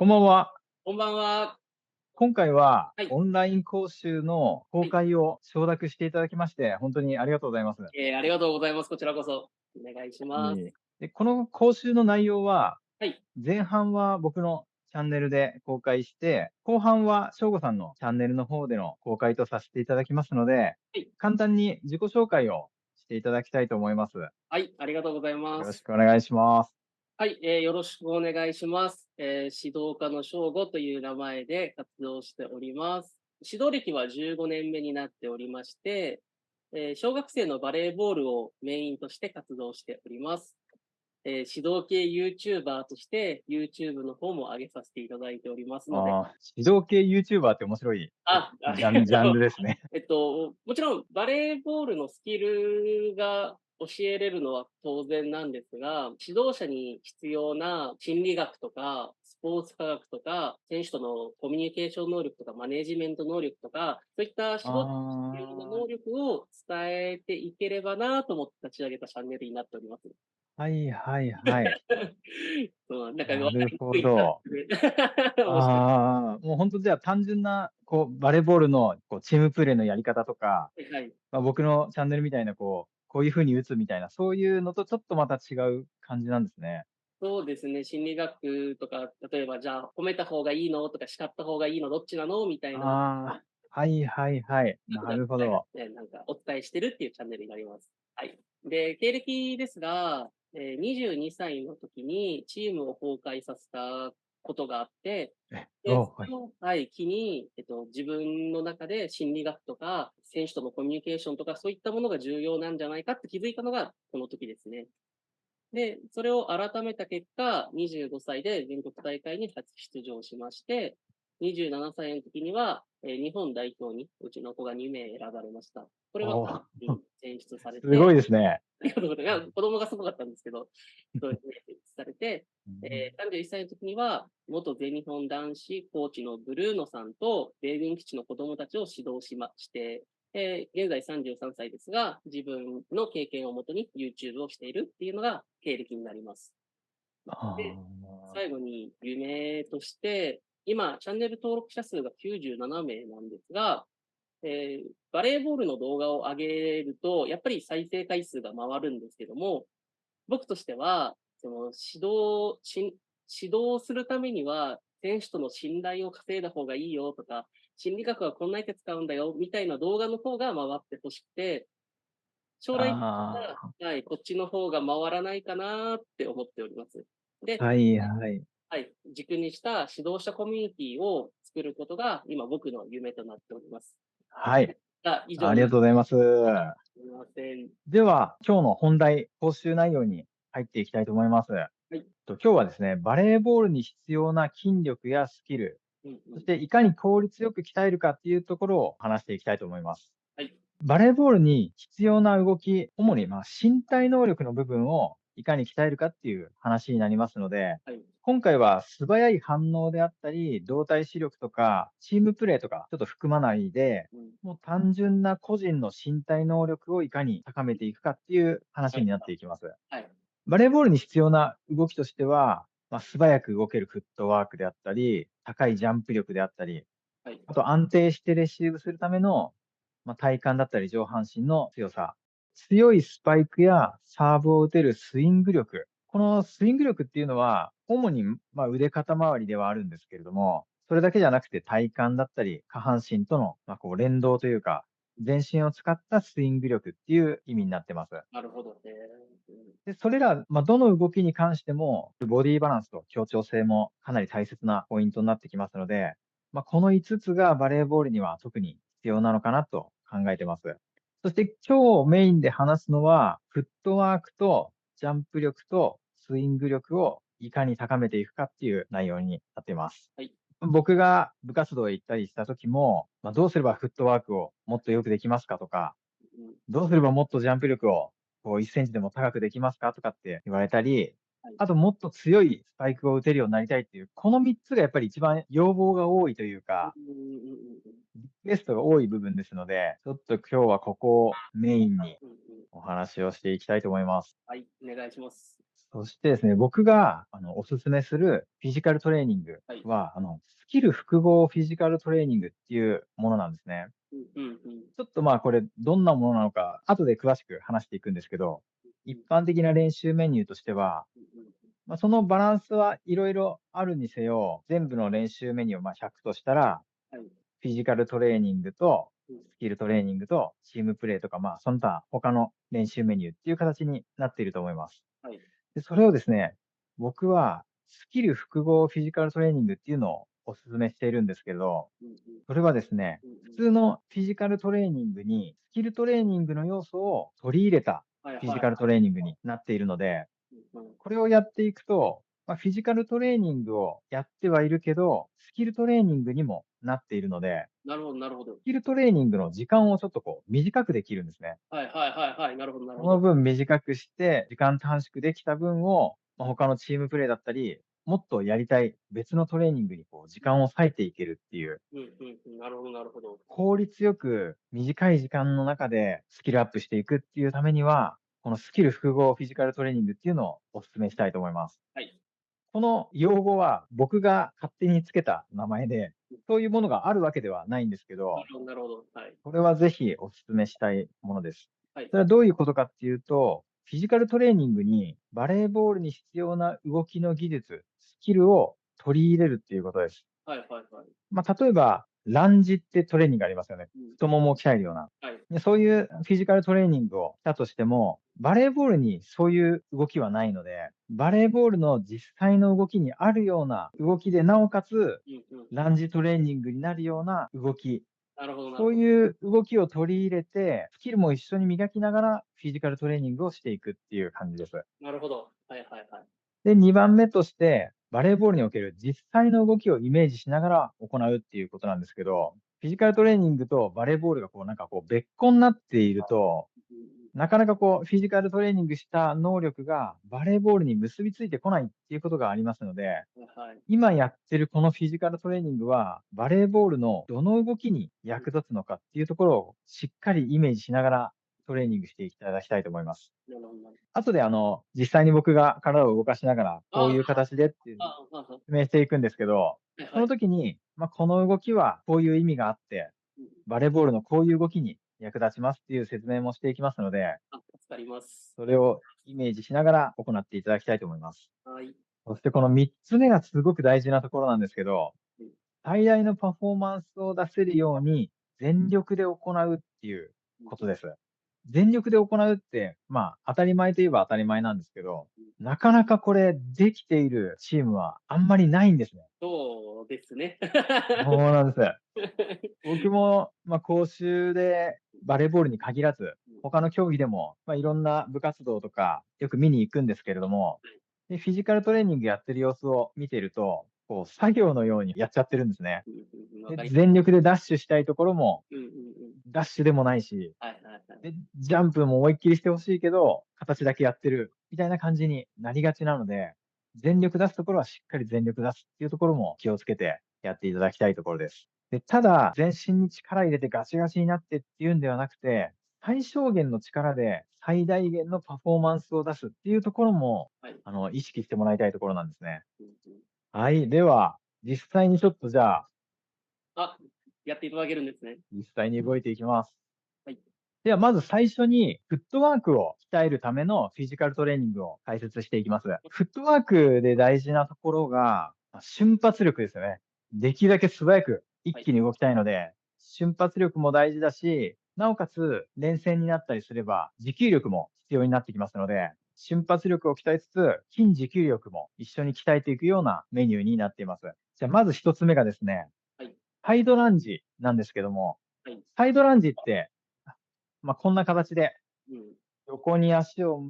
こんばんは。こんばんは。今回ははい。オンライン講習の公はい。開を承諾していただきまして、本当にありがとうございます。ありがとうございます。こちらこそ。お願いします。いえいえ。で、この講習の内容は、はい。前半は僕のチャンネルで公開して、後半は翔吾さんのチャンネルの方での公開とさせていただきますので、はい。簡単に自己紹介をしていただきたいと思います。よはい、ありがとうございまろしす。くお願いします。はい、よろしくお願いします。指導家の翔吾という名前で活動しております。指導歴は15年目になっておりまして、小学生のバレーボールをメインとして活動しております。指導系 YouTuber として YouTube の方も上げさせていただいておりますので、ああ、指導系 YouTuber って面白いありジャンがとう。ルですね。もちろんバレーボールのスキルが教えれるのは当然なんですが、指導者に必要な心理学とか、スポーツ科学とか、選手とのコミュニケーション能力とか、マネジメント能力とか、そういった指導者に必要なああ。能力を伝えていければなと思って立ち上げたチャンネルになっております。はいはいはい。そう、なんか分かなるりにくいタイほど。プで申し訳ああ、もう本当じゃあ単純な、バレーボールの、チームプレーのやり方とか、ない。はい。僕のチャンネルみたいな、こういう風に打つみたいな、そういうのとちょっとまた違う感じなんですね。そうですね、心理学とか、例えばじゃあ褒めた方がいいのとか叱った方がいいのどっちなのみたいなああ、はいはいはい。なるほど。なんかお伝えしてるっていうチャンネルになります。はい。で、経歴ですが、22歳の時にチームを崩壊させたことがあって、で、そはい。の、はい、機に、自分の中で心理学とか、選手とのコミュニケーションとか、そういったものが重要なんじゃないかって気づいたのが、この時ですね。で、それを改めた結果、25歳で全国大会に初出場しまして、27歳の時には、日本代表にうちの子が2名選ばれました。これはおお、選出されすごいて、ですね。ありがとうございます。いや子供がすごかったんですけど、そうですね、選出されて、うん。31歳の時には、元全日本男子コーチのブルーノさんと米軍基地の子供たちを指導しまして、現在33歳ですが、自分の経験をもとに YouTube をしているっていうのが経歴になります。で、あ最後に夢として、今、チャンネル登録者数が97名なんですが、バレーボールの動画を上げると、やっぱり再生回数が回るんですけども、僕としては、その指導するためには、選手との信頼を稼いだ方がいいよとか、心理学はこんなに使うんだよ、みたいな動画の方が回ってほしくて、将来的には、あ、はい、こっちの方が回らないかなって思っております。で、はいはい。はい、軸にした指導者コミュニティを作ることが今僕の夢となっております。はい。以上ありになりがとうございます。ません。では、今日の本題、講習内容に入っていきたいと思います。はい。今日はですね、バレーボールに必要な筋力やスキル、うんうん。そしていかに効率よく鍛えるかっていうところを話していきたいと思います。はい。バレーボールに必要な動き、主に身体能力の部分をいかに鍛えるかっていう話になりますので、はい。今回は素早い反応であったり、動体視力とか、チームプレーとか、ちょっと含まないで、うん。もう単純な個人の身体能力をいかに高めていくかっていうはい。話になっていきます。はい。バレーボールに必要な動きとしては、素早く動けるフットワークであったり、高いジャンプ力であったり、はい。あと安定してレシーブするための、体幹だったり上半身の強さ。強いスパイクやサーブを打てるスイング力。このスイング力っていうのは、主に、腕肩周りではあるんですけれども、それだけじゃなくて体幹だったり下半身との、連動というか、全身を使ったスイング力っていう意味になってます。なるほどね。うん。で、それら、どの動きに関しても、ボディバランスと協調性もかなり大切なポイントになってきますので、この5つがバレーボールには特に必要なのかなと考えてます。そして今日メインで話すのは、フットワークとジャンプ力とスイング力をいかに高めていくかっていう内容になっています。はい。僕が部活動へ行ったりした時も、どうすればフットワークをもっとよくできますかとか、うん。どうすればもっとジャンプ力を1センチでも高くできますかとかって言われたり、はい。あともっと強いスパイクを打てるようになりたいっていう、この3つがやっぱり一番要望が多いというか、うんうんうんうん。リクエストが多い部分ですので、ちょっと今日はここをメインにうんうん。お話をしていきたいと思います。はい、お願いします。そしてですね、僕が、おすすめするフィジカルトレーニングはい。は、スキル複合フィジカルトレーニングっていうものなんですね。うんうんうん。ちょっとまあこれどんなものなのか、後で詳しく話していくんですけど、一うん般的な練習メニューとしては、うんうんまあ、そのバランスはいろいろあるにせよ、全部の練習メニューをまあ100としたら、はい。フィジカルトレーニングと、うんスキルトレーニングと、チームプレーとか、まあ、その他他の練習メニューっていう形になっていると思います。はい。で、それをですね、僕はスキル複合フィジカルトレーニングっていうのをお勧めしているんですけど、うんうんそれはですね、うんうん。普通のフィジカルトレーニングにスキルトレーニングの要素を取り入れたはいはいフィジカルトレーニングになっているので、うんうん。これをやっていくと、まあ、フィジカルトレーニングをやってはいるけど、スキルトレーニングにもなっているので、なるほどなるほど。スキルトレーニングの時間をちょっとこう短くできるんですね。はいはいはいはい。なるほどなるそのほど。分短くして、時間短縮できた分を、まあ、他のチームプレーだったり、もっとやりたい別のトレーニングにこう時間を割いていけるっていう、うんうんうん。なるほどなるほど。効率よく短い時間の中でスキルアップしていくっていうためには、このスキル複合フィジカルトレーニングっていうのをお勧めしたいと思います。はい。この用語は僕が勝手につけた名前で、そういうものがあるわけではないんですけど、なるほどなるほど。はい。これはぜひお勧めしたいものです。はい。それはどういうことかっていうと、フィジカルトレーニングにバレーボールに必要な動きの技術、スキルを取り入れるっていうことです。はいはいはい。まあ、例えば、ランジってトレーニングありますよね。うん。太ももを鍛えるような。はい。でそういうフィジカルトレーニングをしたとしても、バレーボールにそういう動きはないので、バレーボールの実際の動きにあるような動きで、なおかつ、うんうん。ランジトレーニングになるような動き、なるほどなるそうほど。いう動きを取り入れて、スキルも一緒に磨きながら、フィジカルトレーニングをしていくっていう感じです。なるほど。はいはいはい。で、2番目として、バレーボールにおける実際の動きをイメージしながら行うっていうことなんですけど、フィジカルトレーニングとバレーボールがこうなんかこう別個になっていると、うんうん。なかなかこうフィジカルトレーニングした能力がバレーボールに結びついてこないっていうことがありますので、はいはい。今やってるこのフィジカルトレーニングは、バレーボールのどの動きに役立つのかっていうところをしっかりイメージしながらトレーニングしていただきたいと思います。なるほどなるほど。後で実際に僕が体を動かしながら、こうあいう形でっていうあ、ああ、あ説明していくんですけど、そはいはい。の時に、まあ、この動きはこういう意味があって、うん。バレーボールのこういう動きに役立ちますっていう説明もしていきますので、あ、助かります。それをイメージしながら行っていただきたいと思います。はい。そしてこの3つ目がすごく大事なところなんですけど、うん。最大のパフォーマンスを出せるように全力で行うっていううん。ことです。全力で行うって、まあ、当たり前といえば当たり前なんですけど、うん。なかなかこれできているチームはあんまりないんですね。そうですね。そうなんです。僕も、まあ、講習でバレーボールに限らず、うん。他の競技でも、まあ、いろんな部活動とかよく見に行くんですけれども、はい。で、フィジカルトレーニングやってる様子を見てると、こう作業のようにやっちゃってるんですね。うんうんうん。わで、かり全力でダッシュしたいところも、うんうんうん。ダッシュでもないし、はいはいはい。で、ジャンプも思いっきりしてほしいけど、形だけやってる、みたいな感じになりがちなので、全力出すところはしっかり全力出すっていうところも気をつけてやっていただきたいところです。で、ただ、全身に力入れてガチガチになってっていうんではなくて、最小限の力で最大限のパフォーマンスを出すっていうところも、はい。意識してもらいたいところなんですね。うんうん。はい。では、実際にちょっとじゃあ、あ、やっていただけるんですね。実際に動いていきます。はい。では、まず最初に、フットワークを鍛えるためのフィジカルトレーニングを解説していきます。フットワークで大事なところが、瞬発力ですよね。できるだけ素早く一はい。気に動きたいので、瞬発力も大事だし、なおかつ連戦になったりすれば、持久力も必要になってきますので、瞬発力を鍛えつつ、筋持久力も一緒に鍛えていくようなメニューになっています。じゃあ、まず一つ目がですね、はい。サイドランジなんですけども、はい。サイドランジって、まあ、こんな形でうん。横に足を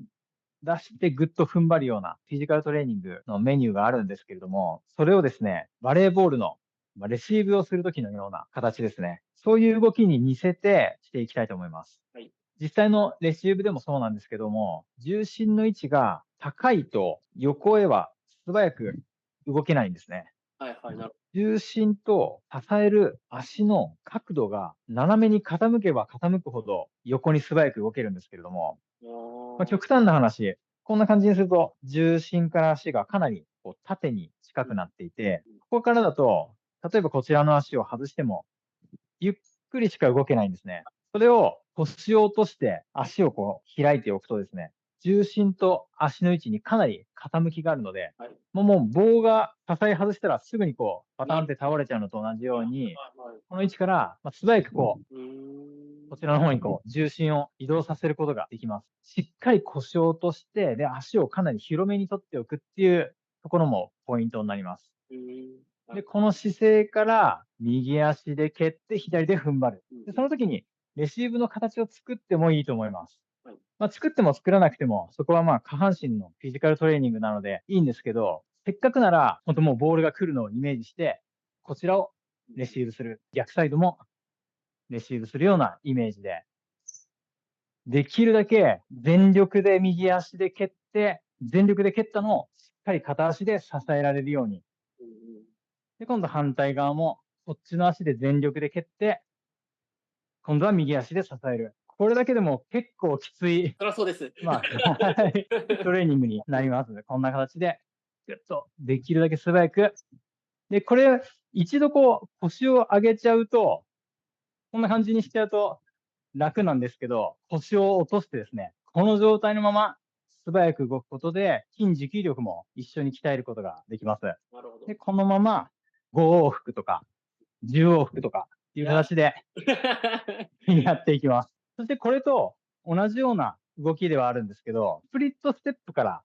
出してぐっと踏ん張るようなフィジカルトレーニングのメニューがあるんですけれども、それをですね、バレーボールの、まあ、レシーブをするときのような形ですね。そういう動きに似せてしていきたいと思います。はい。実際のレシーブでもそうなんですけども、重心の位置が高いと横へは素早く動けないんですね。はいはい。なる重心と支える足の角度が斜めに傾けば傾くほど横に素早く動けるんですけれども、まあ、ほど。極端な話、こんな感じにすると、重心から足がかなりこう縦に近くなっていて、ここからだと、例えばこちらの足を外しても、ゆっくりしか動けないんですね。それを腰を落として足をこう開いておくとですね、重心と足の位置にかなり傾きがあるので、はい。もう棒が支え外したらすぐにこう、パタンって倒れちゃうのと同じように、はいはい。この位置から、素早くこう、うーん。こちらの方にこう、重心を移動させることができます。しっかり腰を落として、で、足をかなり広めに取っておくっていうところもポイントになります。うーん。で、この姿勢から右足で蹴って左で踏ん張る。で、その時にレシーブの形を作ってもいいと思います。はい。作っても作らなくても、そこは下半身のフィジカルトレーニングなのでいいんですけど、せっかくなら、本当もうボールが来るのをイメージして、こちらをレシーブする。逆サイドもレシーブするようなイメージで、できるだけ全力で右足で蹴って、全力で蹴ったのをしっかり片足で支えられるように。うんうん。で、今度反対側も、こっちの足で全力で蹴って、今度は右足で支える。これだけでも結構きつい、そりゃそうです。はい、トレーニングになります。こんな形で、ぐっと、できるだけ素早く。で、これ、一度こう、腰を上げちゃうと、こんな感じにしちゃうと楽なんですけど、腰を落としてですね、この状態のまま素早く動くことで、筋持久力も一緒に鍛えることができます。なるほど。で、このまま5往復とか10往復とかっていう形でやっていきます。そしてこれと同じような動きではあるんですけど、スプリットステップから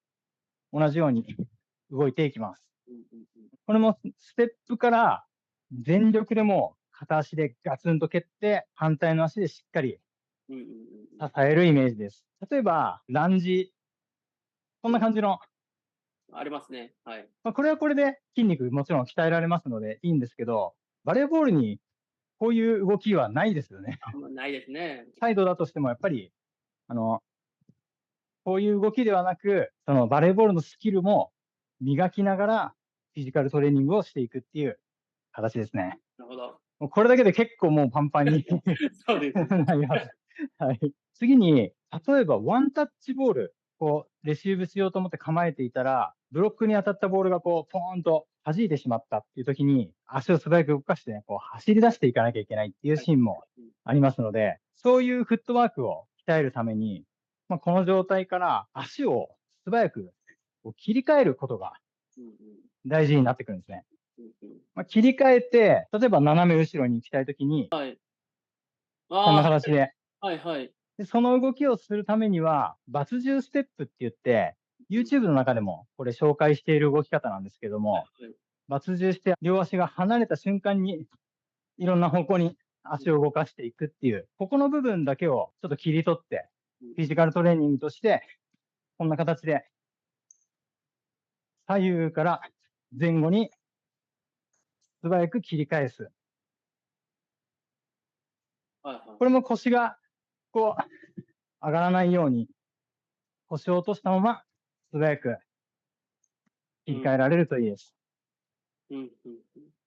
同じように動いていきます。これもステップから全力でも片足でガツンと蹴って、反対の足でしっかり支えるイメージです。例えば、ランジ、こんな感じの、ありますね。はい。これはこれで筋肉もちろん鍛えられますのでいいんですけど、バレーボールにこういう動きはないですよね。あんまないですね。サイドだとしてもやっぱり、こういう動きではなく、そのバレーボールのスキルも磨きながらフィジカルトレーニングをしていくっていう形ですね。なるほど。もうこれだけで結構もうパンパンにそうです。なります。はい。次に、例えばワンタッチボール、こう、レシーブしようと思って構えていたら、ブロックに当たったボールがこう、ポーンと弾いてしまったっていう時に、足を素早く動かしてね、こう、走り出していかなきゃいけないっていうシーンもありますので、そういうフットワークを鍛えるために、この状態から足を素早くこう切り替えることが大事になってくるんですね。切り替えて、例えば斜め後ろに行きたいときに、はい。こんなあ形で、あ、はいはい。でその動きをするためには、バツ10ステップって言って、YouTube の中でもこれ紹介している動き方なんですけども、はい。バツ10して両足が離れた瞬間にいろんな方向に足を動かしていくっていう、ここの部分だけをちょっと切り取って、フィジカルトレーニングとして、こんな形で左右から前後に素早く切り返す。はいはい。これも腰がこう上がらないように腰を落としたまま素早く切り替えられるといいです。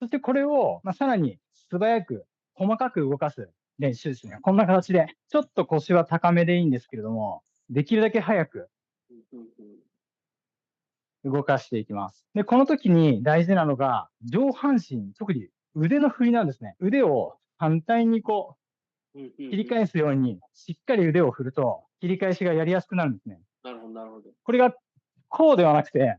そしてこれを、さらに素早く細かく動かす練習ですね。こんな形で、ちょっと腰は高めでいいんですけれども、できるだけ早く動かしていきます。で、この時に大事なのが、上半身、特に腕の振りなんですね。腕を反対にこう、切り返すように、しっかり腕を振ると、切り返しがやりやすくなるんですね。なるほど、なるほど。これが、こうではなくて、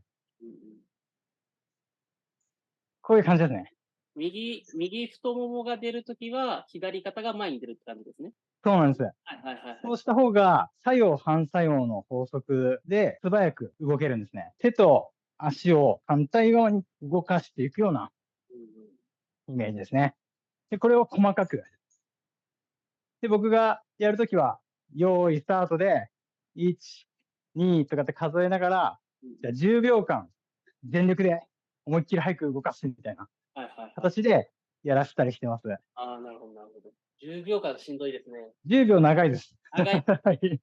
こういう感じですね。右太ももが出るときは、左肩が前に出るって感じですね。そうなんです。はいはいはい。そうした方が、作用反作用の法則で素早く動けるんですね。手と足を反対側に動かしていくようなイメージですね。で、これを細かく。で、僕がやるときは、用意スタートで、1、2とかって数えながら、じゃあ10秒間、全力で思いっきり早く動かすみたいな形でやらせたりしてます。ああ、なるほど、なるほど。10秒間しんどいですね。10秒長いです。長い。はい。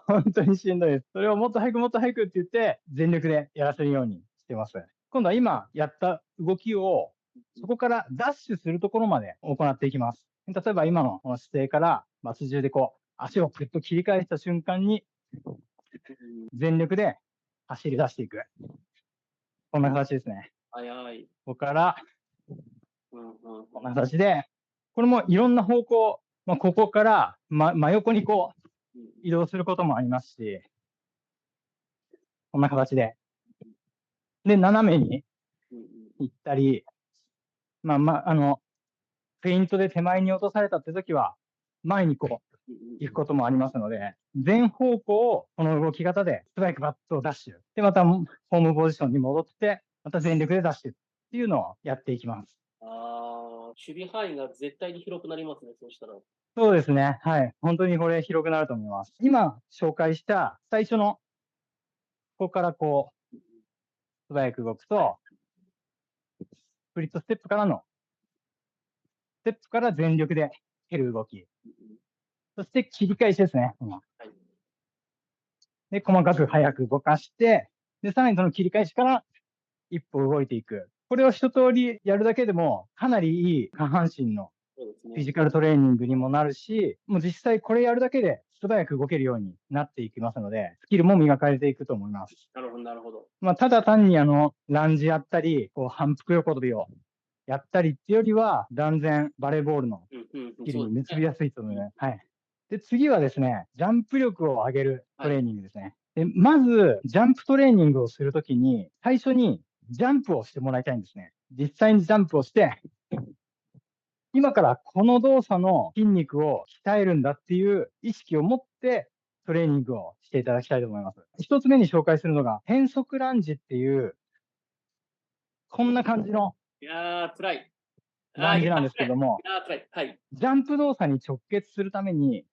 本当にしんどいです。それをもっと早くもっと早くって言って、全力でやらせるようにしてます。今度は今やった動きを、そこからダッシュするところまで行っていきます。例えば今のこの姿勢から、バツ中でこう、足をぐっと切り返した瞬間に、全力で走り出していく。こんな形ですね。はいはい。ここから、うんうん。こんな形で、これもいろんな方向、ここから、真横にこう、移動することもありますし、こんな形で。で、斜めに行ったり、フェイントで手前に落とされたって時は、前にこう、行くこともありますので、全方向をこの動き方で、ストライクバットをダッシュ。で、またホームポジションに戻って、また全力でダッシュっていうのをやっていきます。ああ、守備範囲が絶対に広くなりますね、そうしたら。そうですね。はい。本当にこれ広くなると思います。今紹介した最初の、ここからこう、素早く動くと、スプリットステップからの、ステップから全力で蹴る動き。そして切り返しですね。で、細かく早く動かして、で、さらにその切り返しから一歩動いていく。これを一通りやるだけでも、かなりいい下半身のフィジカルトレーニングにもなるし、もう実際これやるだけで素早く動けるようになっていきますので、スキルも磨かれていくと思います。なるほど、なるほど。ただ単にランジやったり、こう反復横跳びをやったりっていうよりは、断然バレーボールのスキルに結びやすいと思います。はい。で、次はですね、ジャンプ力を上げるトレーニングですね。で、まず、ジャンプトレーニングをするときに、最初にジャンプをしてもらいたいんですね。実際にジャンプをして、今からこの動作の筋肉を鍛えるんだっていう意識を持ってトレーニングをしていただきたいと思います。一つ目に紹介するのが、変則ランジっていう、こんな感じのいやー、辛い。ランジなんですけども、辛い。はい。ジャンプ動作に直結するために、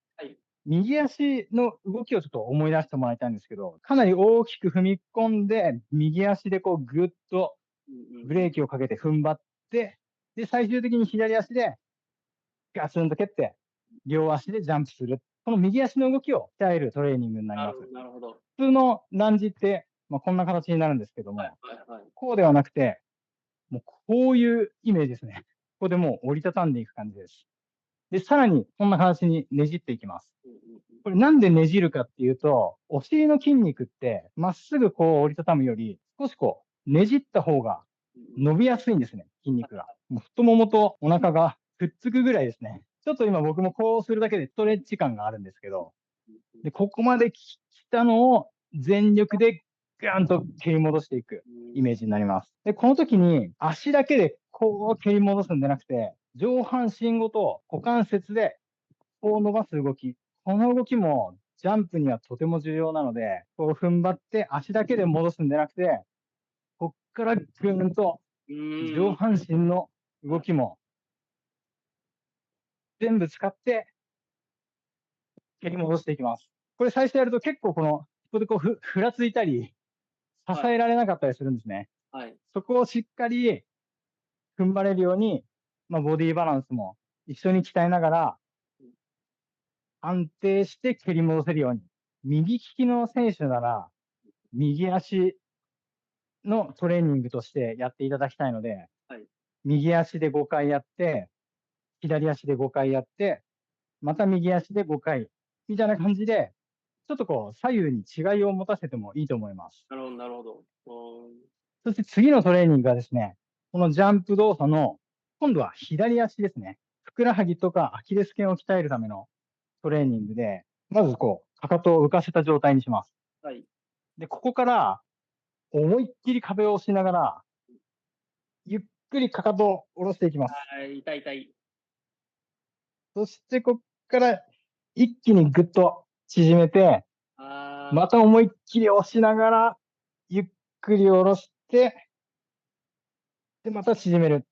右足の動きをちょっと思い出してもらいたいんですけど、かなり大きく踏み込んで、右足でこうぐっとブレーキをかけて踏ん張って、で、最終的に左足でガツンと蹴って、両足でジャンプする。この右足の動きを鍛えるトレーニングになります。なるほど。普通のランジって、こんな形になるんですけども、はい。こうではなくて、もうこういうイメージですね。ここでもう折りたたんでいく感じです。で、さらにこんな形にねじっていきます。これなんでねじるかっていうと、お尻の筋肉ってまっすぐこう折りたたむより、少しこうねじった方が伸びやすいんですね、筋肉が。もう太ももとお腹がくっつくぐらいですね。ちょっと今僕もこうするだけでストレッチ感があるんですけど、で、ここまで来たのを全力でガーンと蹴り戻していくイメージになります。で、この時に足だけでこう蹴り戻すんじゃなくて、上半身ごと股関節でこう伸ばす動き。この動きもジャンプにはとても重要なので、こう踏ん張って足だけで戻すんじゃなくて、こっからぐーんと上半身の動きも全部使って蹴り戻していきます。これ最初やると結構ここでこうふらついたり、支えられなかったりするんですね。はい。そこをしっかり踏ん張れるように、ボディバランスも一緒に鍛えながら、安定して蹴り戻せるように。右利きの選手なら、右足のトレーニングとしてやっていただきたいので、右足で5回やって、左足で5回やって、また右足で5回、みたいな感じで、ちょっとこう、左右に違いを持たせてもいいと思います。なるほど。そして次のトレーニングはですね、このジャンプ動作の、今度は左足ですね。ふくらはぎとかアキレス腱を鍛えるためのトレーニングで、まずこう、かかとを浮かせた状態にします。で、ここから、思いっきり壁を押しながら、ゆっくりかかとを下ろしていきます。痛い。そしてこっから一気にぐっと縮めて、また思いっきり押しながら、ゆっくり下ろして、で、また縮める。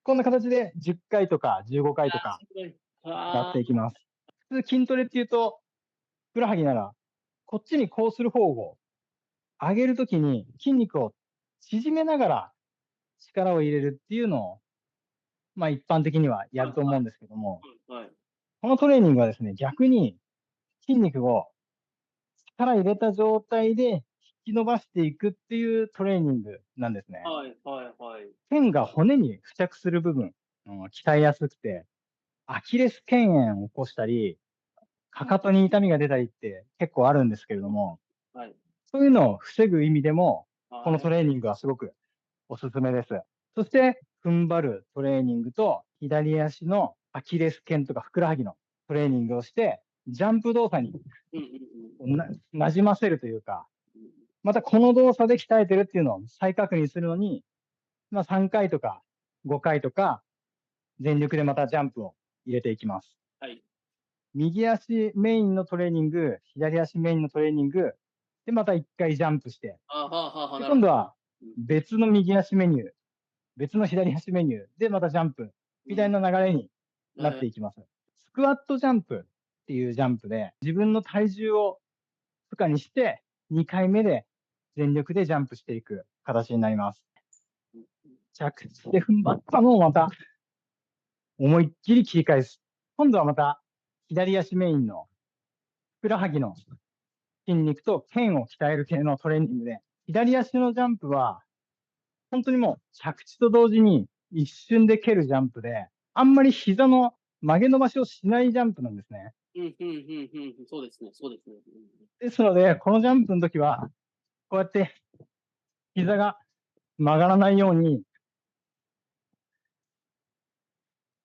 こんな形で10回とか15回とかやっていきます。普通筋トレっていうと、ふくらはぎなら、こっちにこうする方を上げるときに筋肉を縮めながら力を入れるっていうのを、一般的にはやると思うんですけども、このトレーニングはですね、逆に筋肉を力入れた状態で引き伸ばしていくっていうトレーニングなんですね。腱が骨に付着する部分、鍛えやすくて、アキレス腱炎を起こしたり、かかとに痛みが出たりって結構あるんですけれども、そういうのを防ぐ意味でも、このはい。トレーニングはすごくおすすめです。そして、踏ん張るトレーニングと、左足のアキレス腱とかふくらはぎのトレーニングをして、ジャンプ動作にうんうんなじませるというか、うん。またこの動作で鍛えてるっていうのを再確認するのに、まあ3回とか5回とか、全力でまたジャンプを入れていきます。はい。右足メインのトレーニング、左足メインのトレーニング、で、また1回ジャンプして、あはあはあはあ、で、なるほど。今度は別の右足メニュー、別の左足メニューでまたジャンプ、みたいな流れになっていきます。スクワットジャンプっていうジャンプで、自分の体重を負荷にして、2回目で全力でジャンプしていく形になります。着地で踏ん張ったのをまた思いっきり切り返す。今度はまた左足メインのふくらはぎの筋肉と腱を鍛える系のトレーニングで、左足のジャンプは本当にもう着地と同時に一瞬で蹴るジャンプで、あんまり膝の曲げ伸ばしをしないジャンプなんですね。そうですね、そうですね。ですので、このジャンプの時は、こうやって膝が曲がらないように、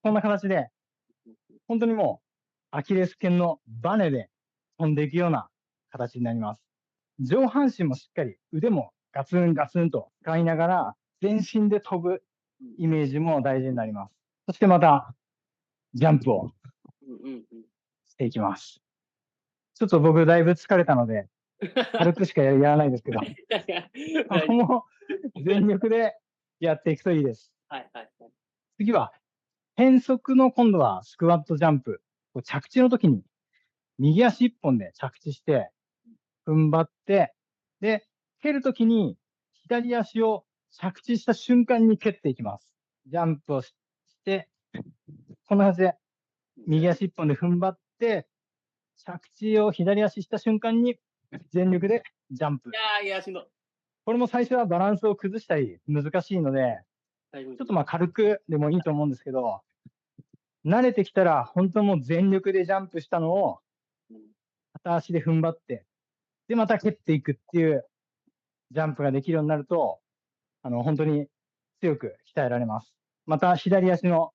こんな形で、本当にもうアキレス腱のバネで飛んでいくような形になります。上半身もしっかり腕もガツンガツンと使いながら、全身で飛ぶイメージも大事になります。そしてまた、ジャンプをしていきます。ちょっと僕だいぶ疲れたので、軽くしかやらないですけど、もう全力でやっていくといいです。はいはいはい。次は、変則の今度はスクワットジャンプ。着地の時に右足一本で着地して、踏ん張って、で、蹴るときに左足を着地した瞬間に蹴っていきます。ジャンプをして、こんな感じで右足一本で踏ん張って、着地を左足した瞬間に全力でジャンプ。いや、しんど。これも最初はバランスを崩したり難しいので、ちょっとまあ軽くでもいいと思うんですけど、慣れてきたら本当もう全力でジャンプしたのを片足で踏ん張って、でまた蹴っていくっていうジャンプができるようになると、本当に強く鍛えられます。また左足の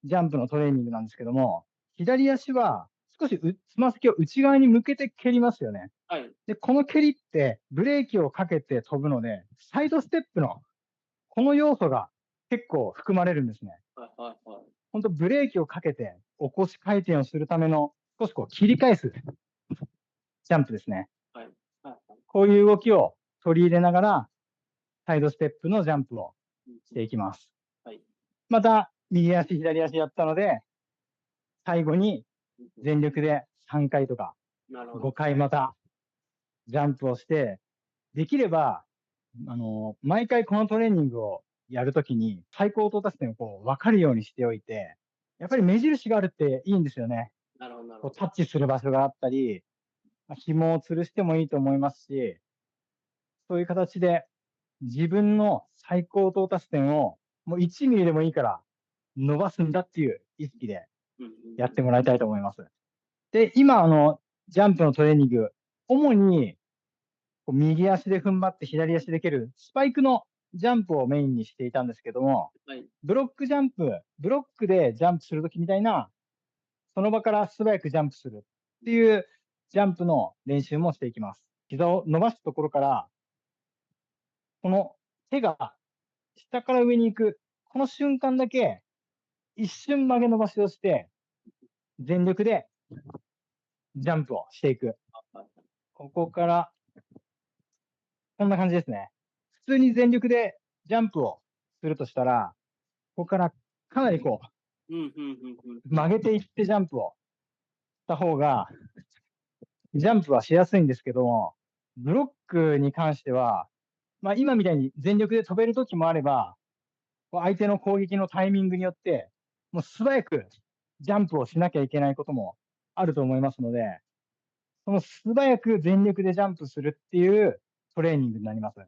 ジャンプのトレーニングなんですけども、左足は少しつま先を内側に向けて蹴りますよね。はい。で、この蹴りってブレーキをかけて飛ぶので、サイドステップのこの要素が結構含まれるんですね。はいはいはい。本当ブレーキをかけて起こし回転をするための少しこう切り返すジャンプですね。はいはいこういう動きを取り入れながら、サイドステップのジャンプをしていきます。はい。また、右足、左足やったので、最後に全力で3回とか5回またジャンプをして、できれば、毎回このトレーニングをやるときに最高到達点をこう分かるようにしておいて、やっぱり目印があるっていいんですよね。なるほど、なるほど。こうタッチする場所があったり、紐を吊るしてもいいと思いますし、そういう形で自分の最高到達点をもう1ミリでもいいから伸ばすんだっていう意識でやってもらいたいと思います。で、今、ジャンプのトレーニング、主に右足で踏ん張って左足で蹴るスパイクのジャンプをメインにしていたんですけども、はい。ブロックジャンプ、ブロックでジャンプするときみたいな、その場から素早くジャンプするっていうジャンプの練習もしていきます。膝を伸ばすところから、この手が下から上に行く、この瞬間だけ一瞬曲げ伸ばしをして、全力でジャンプをしていく。ここから、こんな感じですね。普通に全力でジャンプをするとしたら、ここからかなりこう、曲げていってジャンプをした方が、ジャンプはしやすいんですけども、ブロックに関しては、まあ今みたいに全力で飛べる時もあれば、相手の攻撃のタイミングによって、もう素早くジャンプをしなきゃいけないこともあると思いますので、その素早く全力でジャンプするっていうトレーニングになります。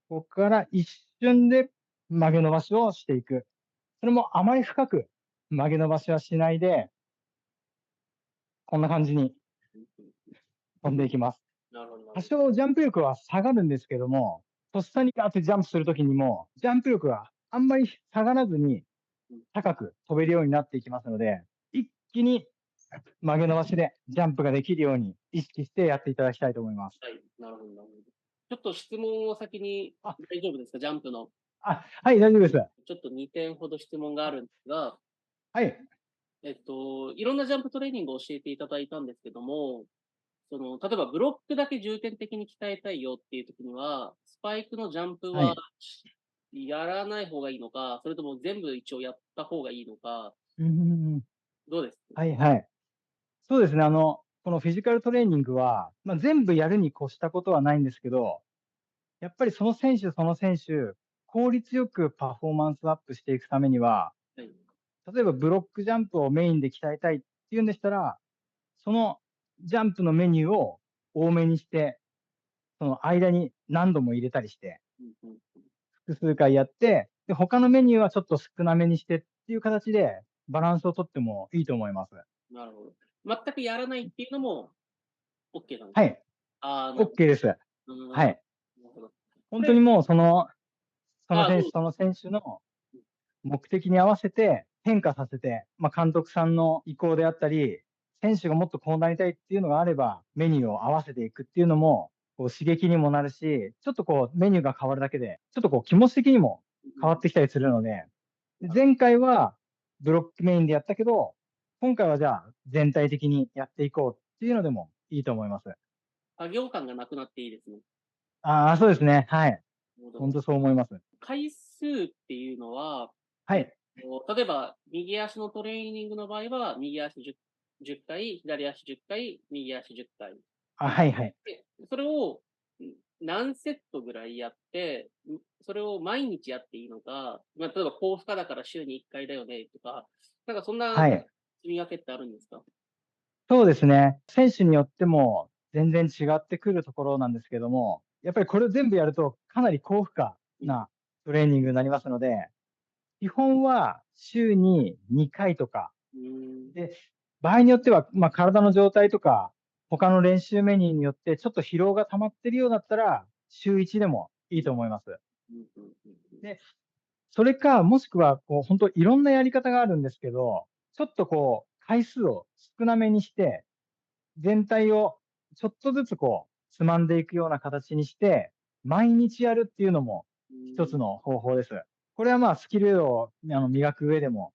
ここから一瞬で曲げ伸ばしをしていく。それもあまり深く曲げ伸ばしはしないで、こんな感じに飛んでいきます。多少ジャンプ力は下がるんですけども、とっさにガーってジャンプするときにも、ジャンプ力があんまり下がらずに高く飛べるようになっていきますので、一気に曲げ伸ばしでジャンプができるように意識してやっていただきたいと思います。はい、なるほど、なるほど。ちょっと質問を先に、大丈夫ですか、ジャンプの。はい、大丈夫です。ちょっと2点ほど質問があるんですが、はい。いろんなジャンプトレーニングを教えていただいたんですけども、例えばブロックだけ重点的に鍛えたいよっていう時には、スパイクのジャンプはやらない方がいいのか、それとも全部一応やった方がいいのか、どうですか？はいはい。そうですね。このフィジカルトレーニングは、全部やるに越したことはないんですけど、やっぱりその選手その選手、効率よくパフォーマンスアップしていくためには、はい。例えばブロックジャンプをメインで鍛えたいっていうんでしたら、そのジャンプのメニューを多めにして、その間に何度も入れたりして、複数回やって、で、他のメニューはちょっと少なめにしてっていう形でバランスをとってもいいと思います。なるほど。全くやらないっていうのも OK なんですか？はい。なるほど。OK です。はい。なるほど。本当にもうその選手、どうぞ。その選手の目的に合わせて変化させて、監督さんの意向であったり、選手がもっとこうなりたいっていうのがあれば、メニューを合わせていくっていうのも、こう刺激にもなるし、ちょっとこうメニューが変わるだけで、ちょっとこう気持ち的にも変わってきたりするので、前回はブロックメインでやったけど、今回はじゃあ全体的にやっていこうっていうのでもいいと思います。作業感がなくなっていいですね。そうですね。はい。本当そう思います。回数っていうのは、はい。例えば、右足のトレーニングの場合は、右足10回、左足10回、右足10回。はいはい。で、それを何セットぐらいやって、それを毎日やっていいのか、例えば高負荷だから週に1回だよねとか、なんかそんなはい。積み分けってあるんですか？そうですね。選手によっても全然違ってくるところなんですけども、やっぱりこれを全部やるとかなり高負荷なトレーニングになりますので、基本は週に2回とか、で、場合によっては、体の状態とか、他の練習メニューによってちょっと疲労が溜まってるようだったら、週1でもいいと思います。で、それか、もしくは、こう、本当いろんなやり方があるんですけど、ちょっとこう、回数を少なめにして、全体をちょっとずつこう、つまんでいくような形にして、毎日やるっていうのも一つの方法です。これはスキルを磨く上でも、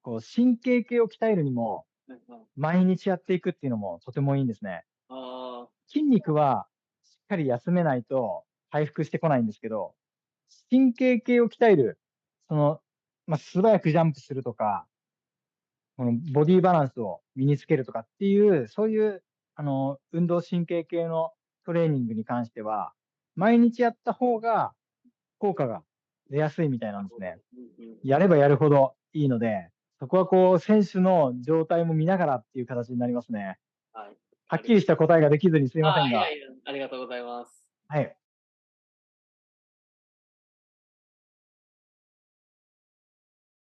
こう、神経系を鍛えるにも、毎日やっていくっていうのもとてもいいんですね。筋肉はしっかり休めないと回復してこないんですけど、神経系を鍛える、その、素早くジャンプするとか、このボディバランスを身につけるとかっていう、そういう、運動神経系のトレーニングに関しては、毎日やった方が効果が出やすいみたいなんですね。やればやるほどいいので、そこはこう、選手の状態も見ながらっていう形になりますね。はい。はっきりした答えができずにすいませんが。ありがとうございます。はい。